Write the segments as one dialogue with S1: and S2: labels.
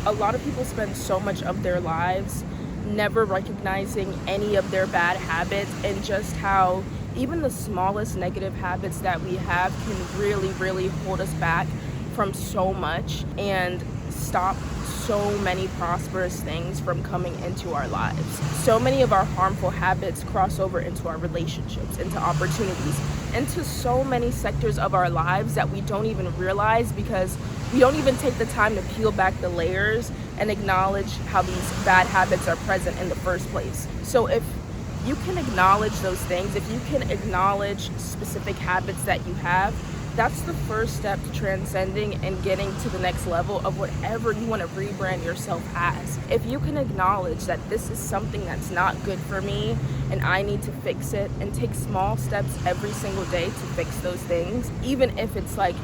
S1: A lot of people spend so much of their lives never recognizing any of their bad habits, and just how even the smallest negative habits that we have can really, really hold us back from so much and stop so many prosperous things from coming into our lives. So many of our harmful habits cross over into our relationships, into opportunities, into so many sectors of our lives that we don't even realize, because we don't even take the time to peel back the layers and acknowledge how these bad habits are present in the first place. So if you can acknowledge those things, if you can acknowledge specific habits that you have, that's the first step to transcending and getting to the next level of whatever you want to rebrand yourself as. If you can acknowledge that this is something that's not good for me and I need to fix it, and take small steps every single day to fix those things, even if it's like,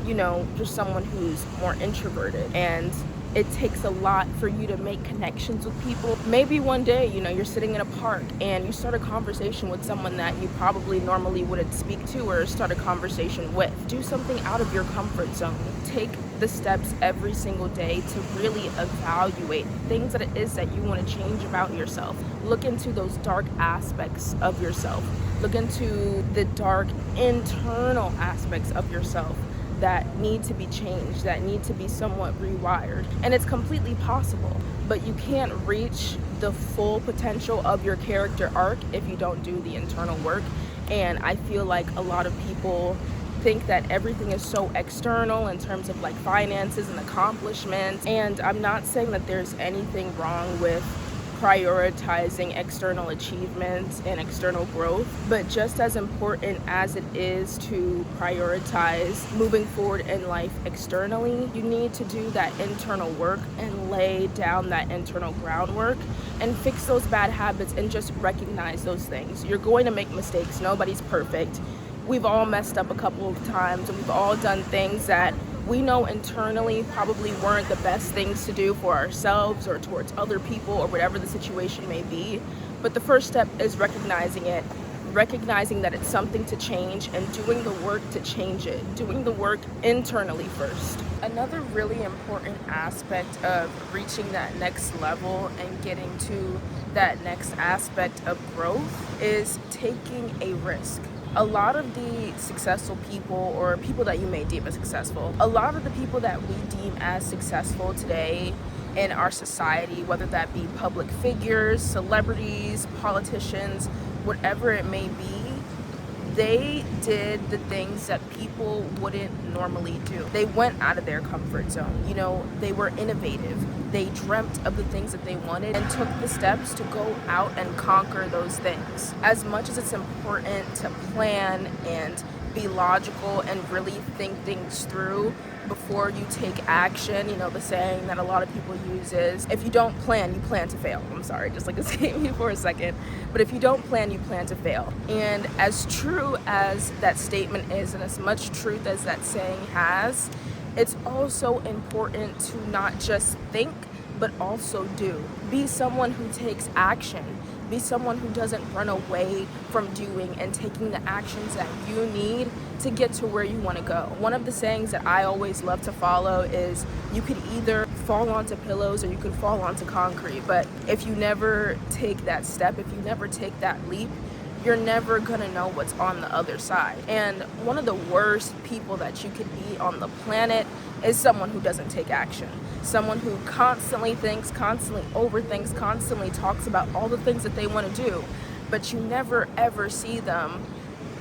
S1: you're someone who's more introverted and it takes a lot for you to make connections with people. Maybe one day, you're sitting in a park and you start a conversation with someone that you probably normally wouldn't speak to or start a conversation with. Do something out of your comfort zone. Take the steps every single day to really evaluate things that it is that you want to change about yourself. Look into those dark aspects of yourself. Look into the dark internal aspects of yourself that need to be changed, that need to be somewhat rewired. And it's completely possible, but you can't reach the full potential of your character arc if you don't do the internal work. And I feel like a lot of people think that everything is so external in terms of like finances and accomplishments. And I'm not saying that there's anything wrong with prioritizing external achievements and external growth, but just as important as it is to prioritize moving forward in life externally, you need to do that internal work and lay down that internal groundwork and fix those bad habits and just recognize those things. You're going to make mistakes. Nobody's perfect. We've all messed up a couple of times, and we've all done things that we know internally probably weren't the best things to do for ourselves or towards other people or whatever the situation may be. But the first step is recognizing it, recognizing that it's something to change, and doing the work to change it, doing the work internally first. Another really important aspect of reaching that next level and getting to that next aspect of growth is taking a risk. A lot of the successful people, or people that you may deem as successful, a lot of the people that we deem as successful today in our society, whether that be public figures, celebrities, politicians, whatever it may be, they did the things that people wouldn't normally do. They went out of their comfort zone. They were innovative. They dreamt of the things that they wanted and took the steps to go out and conquer those things. As much as it's important to plan and be logical and really think things through before you take action, the saying that a lot of people use is, if you don't plan, you plan to fail. I'm sorry, just like escape me for a second. But if you don't plan, you plan to fail. And as true as that statement is, and as much truth as that saying has, it's also important to not just think, but also do. Be someone who takes action. Be someone who doesn't run away from doing and taking the actions that you need to get to where you want to go. One of the sayings that I always love to follow is, you could either fall onto pillows or you could fall onto concrete. But if you never take that step, if you never take that leap, you're never gonna know what's on the other side. And one of the worst people that you could be on the planet is someone who doesn't take action. Someone who constantly thinks, constantly overthinks, constantly talks about all the things that they want to do, but you never ever see them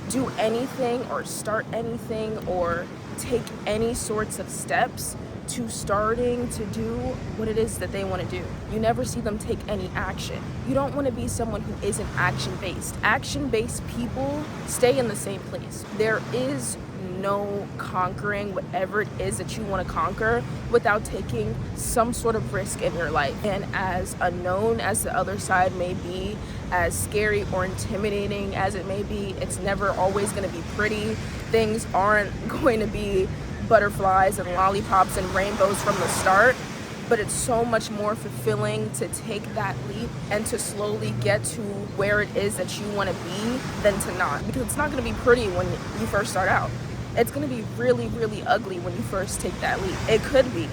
S1: do anything or start anything or take any sorts of steps to starting to do what it is that they want to do. You never see them take any action. You don't want to be someone who isn't action-based. Action-based people stay in the same place. There is no conquering whatever it is that you want to conquer without taking some sort of risk in your life. And as unknown as the other side may be, as scary or intimidating as it may be, it's never always going to be pretty. Things aren't going to be butterflies and lollipops and rainbows from the start, but it's so much more fulfilling to take that leap and to slowly get to where it is that you want to be than to not. Because it's not going to be pretty when you first start out. It's going to be really, really ugly when you first take that leap. It could be,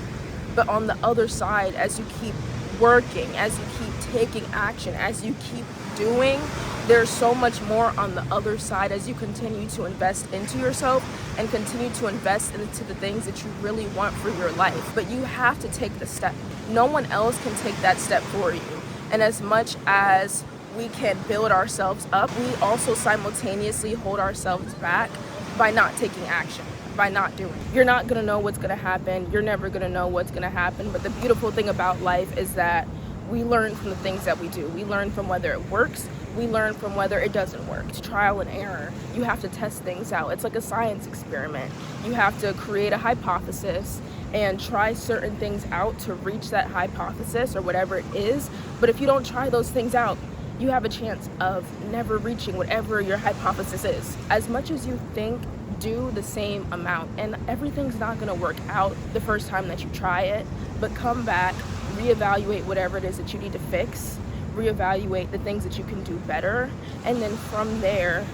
S1: But on the other side, as you keep working, as you keep taking action, as you keep doing, there's so much more on the other side as you continue to invest into yourself and continue to invest into the things that you really want for your life. But you have to take the step. No one else can take that step for you. And as much as we can build ourselves up, we also simultaneously hold ourselves back by not taking action, by not doing. You're not gonna know what's gonna happen. You're never gonna know what's gonna happen. But the beautiful thing about life is that we learn from the things that we do. We learn from whether it works. We learn from whether it doesn't work. It's trial and error. You have to test things out. It's like a science experiment. You have to create a hypothesis and try certain things out to reach that hypothesis or whatever it is. But if you don't try those things out, you have a chance of never reaching whatever your hypothesis is. As much as you think, do the same amount. And everything's not gonna work out the first time that you try it, but come back, reevaluate whatever it is that you need to fix, reevaluate the things that you can do better, and then from there,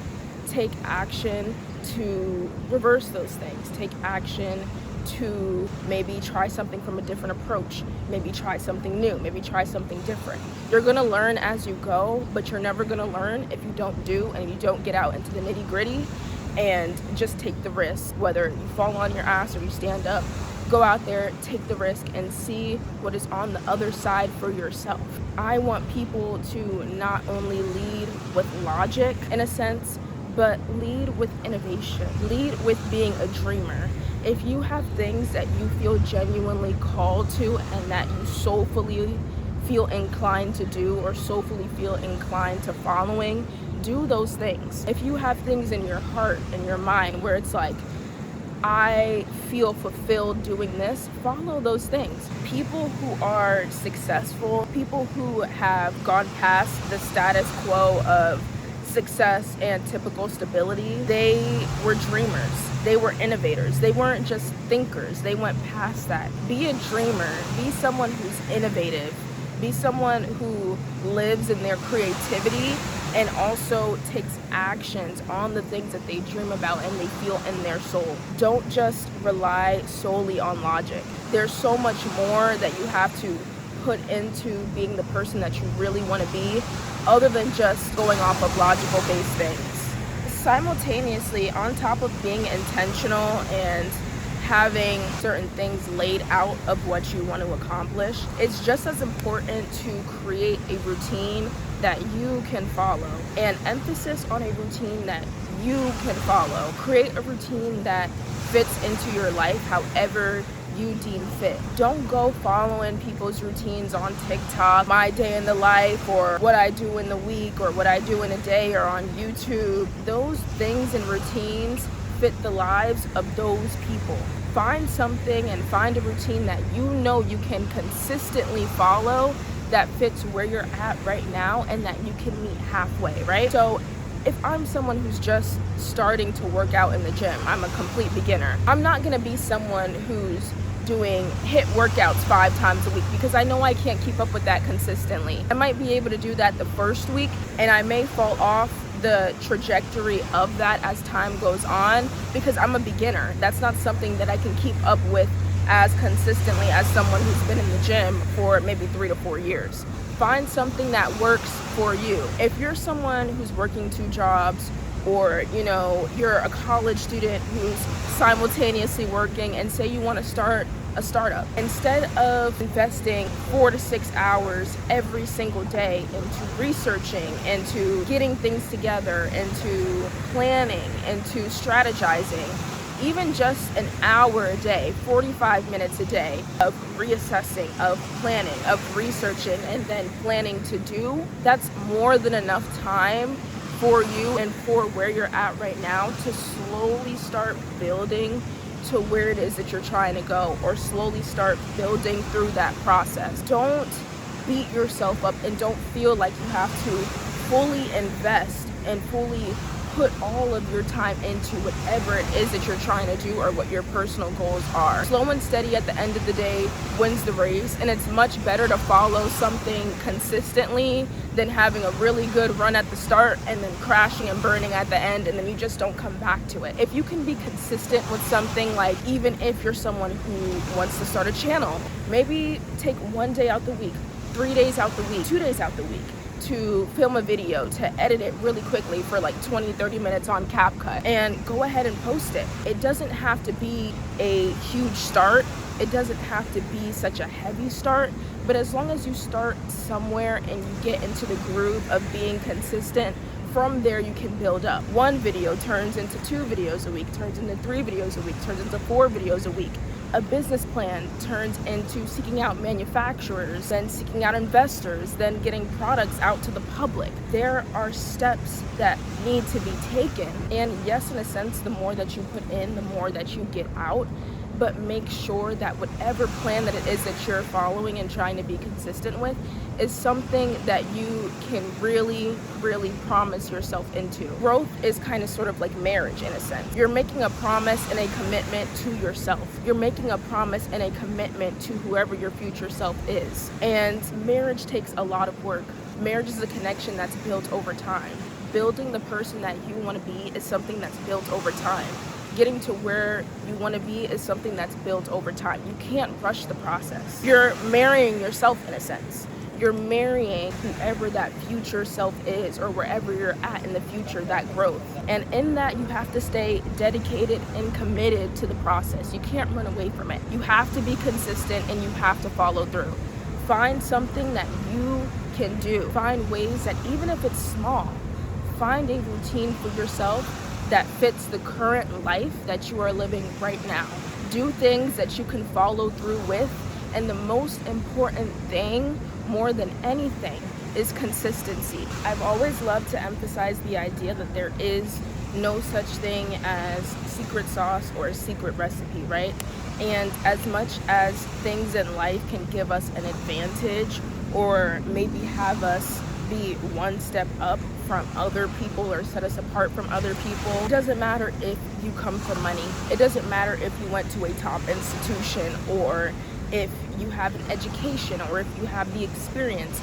S1: take action to reverse those things. Take action to maybe try something from a different approach, maybe try something new, maybe try something different. You're gonna learn as you go, but you're never gonna learn if you don't do and you don't get out into the nitty-gritty and just take the risk. Whether you fall on your ass or you stand up, go out there, take the risk, and see what is on the other side for yourself. I want people to not only lead with logic in a sense, but lead with innovation, lead with being a dreamer. If you have things that you feel genuinely called to and that you soulfully feel inclined to do or soulfully feel inclined to following, do those things. If you have things in your heart and your mind where it's like, I feel fulfilled doing this, follow those things. People who are successful, people who have gone past the status quo of success and typical stability, they were dreamers. They were innovators. They weren't just thinkers. They went past that. Be a dreamer. Be someone who's innovative. Be someone who lives in their creativity and also takes actions on the things that they dream about and they feel in their soul. Don't just rely solely on logic. There's so much more that you have to put into being the person that you really want to be, other than just going off of logical based things. Simultaneously, on top of being intentional and having certain things laid out of what you want to accomplish, it's just as important to create a routine that you can follow, and emphasis on a routine that you can follow. Create a routine that fits into your life however you deem fit. Don't go following people's routines on TikTok, my day in the life, or what I do in the week, or what I do in a day, or on YouTube. Those things and routines fit the lives of those people. Find something and find a routine that you know you can consistently follow that fits where you're at right now and that you can meet halfway, right? So if I'm someone who's just starting to work out in the gym, I'm a complete beginner, I'm not gonna be someone who's doing HIIT workouts 5 times a week because I know I can't keep up with that consistently. I might be able to do that the first week and I may fall off the trajectory of that as time goes on because I'm a beginner. That's not something that I can keep up with as consistently as someone who's been in the gym for maybe 3 to 4 years. Find something that works for you. If you're someone who's working 2 jobs, or you're a college student who's simultaneously working, and say you want to start a startup, instead of investing 4 to 6 hours every single day into researching, into getting things together, into planning, into strategizing, even just an hour a day, 45 minutes a day of reassessing, of planning, of researching, and then planning to do, that's more than enough time for you and for where you're at right now to slowly start building to where it is that you're trying to go, or slowly start building through that process. Don't beat yourself up and don't feel like you have to fully invest and fully put all of your time into whatever it is that you're trying to do or what your personal goals are. Slow and steady at the end of the day wins the race, and it's much better to follow something consistently than having a really good run at the start and then crashing and burning at the end, and then you just don't come back to it. If you can be consistent with something, like even if you're someone who wants to start a channel, maybe take 1 day out the week, 3 days out the week, 2 days out the week to film a video, to edit it really quickly for like 20-30 minutes on CapCut, and go ahead and post it. It doesn't have to be a huge start. It doesn't have to be such a heavy start, but as long as you start somewhere and you get into the groove of being consistent, from there you can build up. 1 video turns into 2 videos a week, turns into 3 videos a week, turns into 4 videos a week. A business plan turns into seeking out manufacturers, then seeking out investors, then getting products out to the public. There are steps that need to be taken. And yes, in a sense, the more that you put in, the more that you get out. But make sure that whatever plan that it is that you're following and trying to be consistent with is something that you can really, really promise yourself into. Growth is kind of sort of like marriage in a sense. You're making a promise and a commitment to yourself. You're making a promise and a commitment to whoever your future self is. And marriage takes a lot of work. Marriage is a connection that's built over time. Building the person that you want to be is something that's built over time. Getting to where you want to be is something that's built over time. You can't rush the process. You're marrying yourself in a sense. You're marrying whoever that future self is, or wherever you're at in the future, that growth. And in that, you have to stay dedicated and committed to the process. You can't run away from it. You have to be consistent and you have to follow through. Find something that you can do. Find ways that, even if it's small, find a routine for yourself that fits the current life that you are living right now. Do things that you can follow through with, and the most important thing, more than anything, is consistency. I've always loved to emphasize the idea that there is no such thing as secret sauce or a secret recipe, right? And as much as things in life can give us an advantage or maybe have us be one step up from other people or set us apart from other people, it doesn't matter if you come from money. It doesn't matter if you went to a top institution or if you have an education or if you have the experience.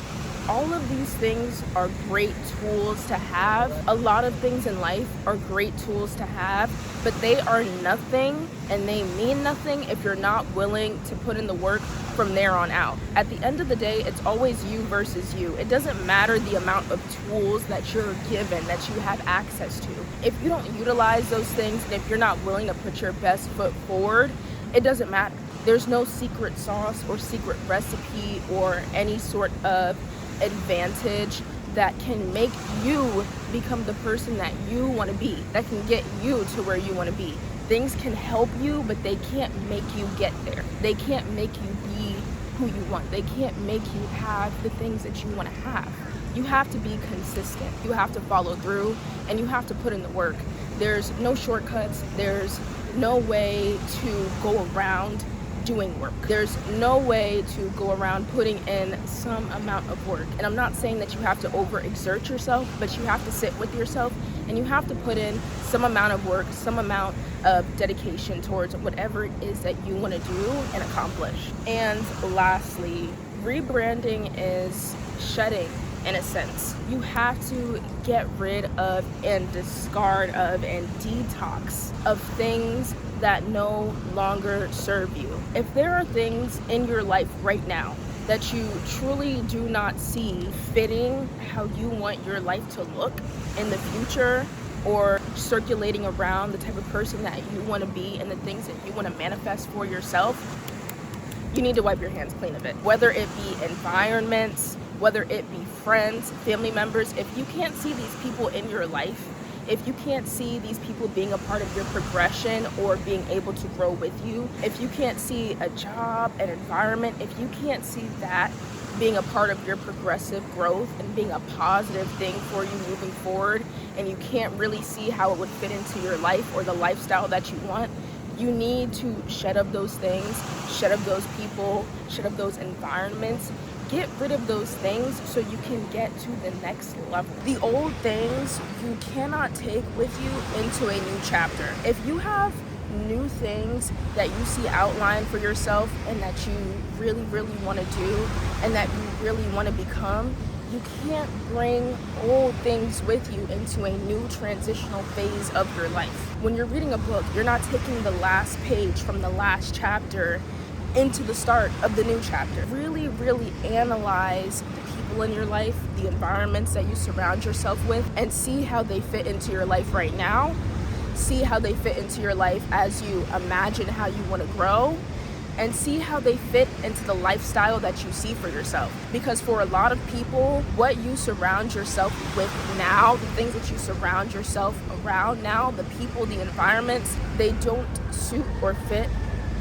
S1: All of these things are great tools to have. A lot of things in life are great tools to have, but they are nothing and they mean nothing if you're not willing to put in the work from there on out. At the end of the day, it's always you versus you. It doesn't matter the amount of tools that you're given, that you have access to. If you don't utilize those things and if you're not willing to put your best foot forward, it doesn't matter. There's no secret sauce or secret recipe or any sort of advantage that can make you become the person that you want to be, that can get you to where you want to be. Things can help you, but they can't make you get there. They can't make you be who you want. They can't make you have the things that you want to have. You have to be consistent. You have to follow through, and you have to put in the work. There's no shortcuts. There's no way to go around doing work. There's no way to go around putting in some amount of work. And I'm not saying that you have to overexert yourself, but you have to sit with yourself and you have to put in some amount of work, some amount of dedication towards whatever it is that you want to do and accomplish. And lastly, rebranding is shedding. In a sense, you have to get rid of and discard of and detox of things that no longer serve you. If there are things in your life right now that you truly do not see fitting how you want your life to look in the future, or circulating around the type of person that you want to be and the things that you want to manifest for yourself, you need to wipe your hands clean of it. Whether it be environments, whether it be friends, family members, if you can't see these people in your life, if you can't see these people being a part of your progression or being able to grow with you, if you can't see a job, an environment, if you can't see that being a part of your progressive growth and being a positive thing for you moving forward, and you can't really see how it would fit into your life or the lifestyle that you want, you need to shed up those things, shed up those people, shed up those environments. get rid of those things so you can get to the next level. The old things you cannot take with you into a new chapter. If you have new things that you see outlined for yourself and that you really want to do and that you really want to become, you can't bring old things with you into a new transitional phase of your life. When you're reading a book, you're not taking the last page from the last chapter into the start of the new chapter. Really analyze the people in your life, the environments that you surround yourself with, and see how they fit into your life right now. See how they fit into your life as you imagine how you want to grow, and see how they fit into the lifestyle that you see for yourself. Because for a lot of people, what you surround yourself with now, the things that you surround yourself around now, the people, the environments, they don't suit or fit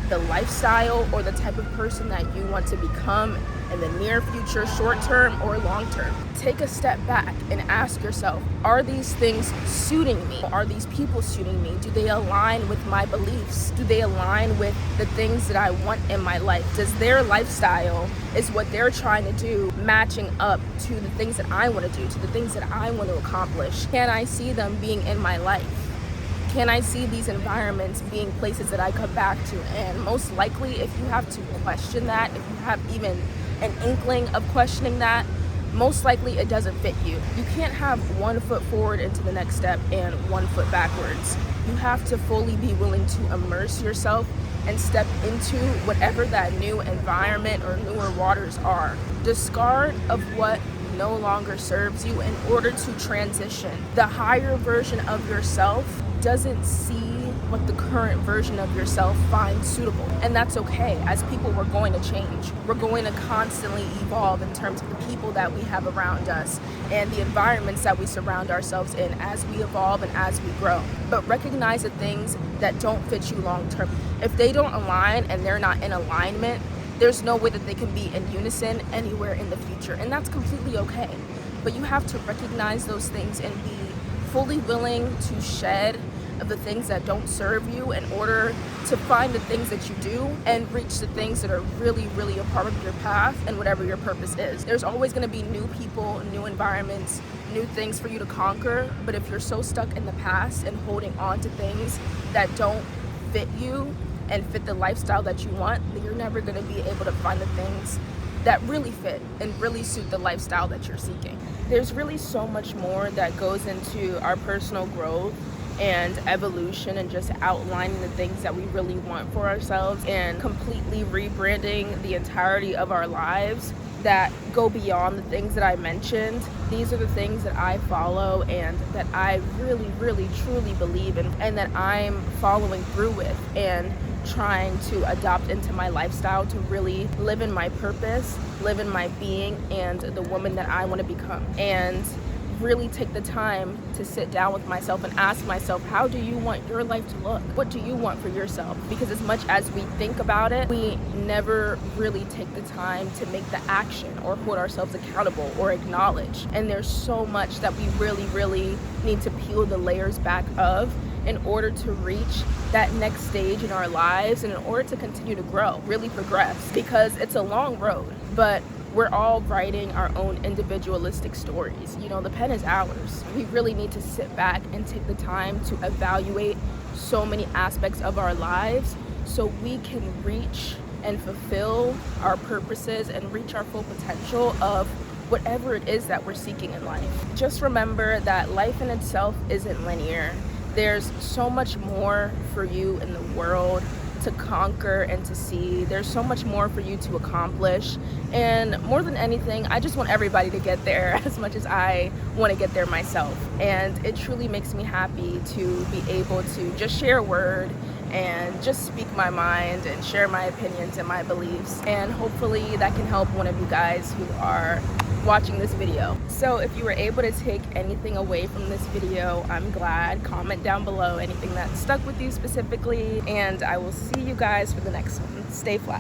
S1: the lifestyle or the type of person that you want to become in the near future, short term or long term. Take a step back and ask yourself, are these things suiting me? Are these people suiting me? Do they align with my beliefs? Do they align with the things that I want in my life? Does their lifestyle, is what they're trying to do, matching up to the things that I want to do, to the things that I want to accomplish? Can I see them being in my life? Can I see these environments being places that I come back to? And most likely, if you have to question that, if you have even an inkling of questioning that, most likely it doesn't fit you. You can't have 1 foot forward into the next step and 1 foot backwards. You have to fully be willing to immerse yourself and step into whatever that new environment or newer waters are. Discard of what no longer serves you in order to transition. The higher version of yourself doesn't see what the current version of yourself finds suitable. And that's okay. As people, we're going to change. We're going to constantly evolve in terms of the people that we have around us and the environments that we surround ourselves in as we evolve and as we grow. But recognize the things that don't fit you long term. If they don't align and they're not in alignment, there's no way that they can be in unison anywhere in the future. And that's completely okay. But you have to recognize those things and be fully willing to shed of the things that don't serve you in order to find the things that you do and reach the things that are really a part of your path and whatever your purpose is. There's always going to be new people, new environments, new things for you to conquer. But if you're so stuck in the past and holding on to things that don't fit you and fit the lifestyle that you want, then you're never going to be able to find the things that really fit and really suit the lifestyle that you're seeking. There's really so much more that goes into our personal growth and evolution and just outlining the things that we really want for ourselves and completely rebranding the entirety of our lives that go beyond the things that I mentioned. These are the things that I follow and that I really truly believe in and that I'm following through with and trying to adopt into my lifestyle to really live in my purpose, live in my being and the woman that I want to become. And really take the time to sit down with myself and ask myself, how do you want your life to look? What do you want for yourself? Because as much as we think about it, we never really take the time to make the action or hold ourselves accountable or acknowledge. And there's so much that we really need to peel the layers back of in order to reach that next stage in our lives and in order to continue to grow, really progress, because it's a long road, but we're all writing our own individualistic stories. You know, the pen is ours. We really need to sit back and take the time to evaluate so many aspects of our lives so we can reach and fulfill our purposes and reach our full potential of whatever it is that we're seeking in life. Just remember that life in itself isn't linear. There's so much more for you in the world to conquer and to see. There's so much more for you to accomplish. And more than anything, I just want everybody to get there as much as I want to get there myself. And it truly makes me happy to be able to just share a word and just speak my mind and share my opinions and my beliefs. And hopefully that can help one of you guys who are watching this video. So if you were able to take anything away from this video, I'm glad. Comment down below anything that stuck with you specifically, and I will see you guys for the next one. Stay fly.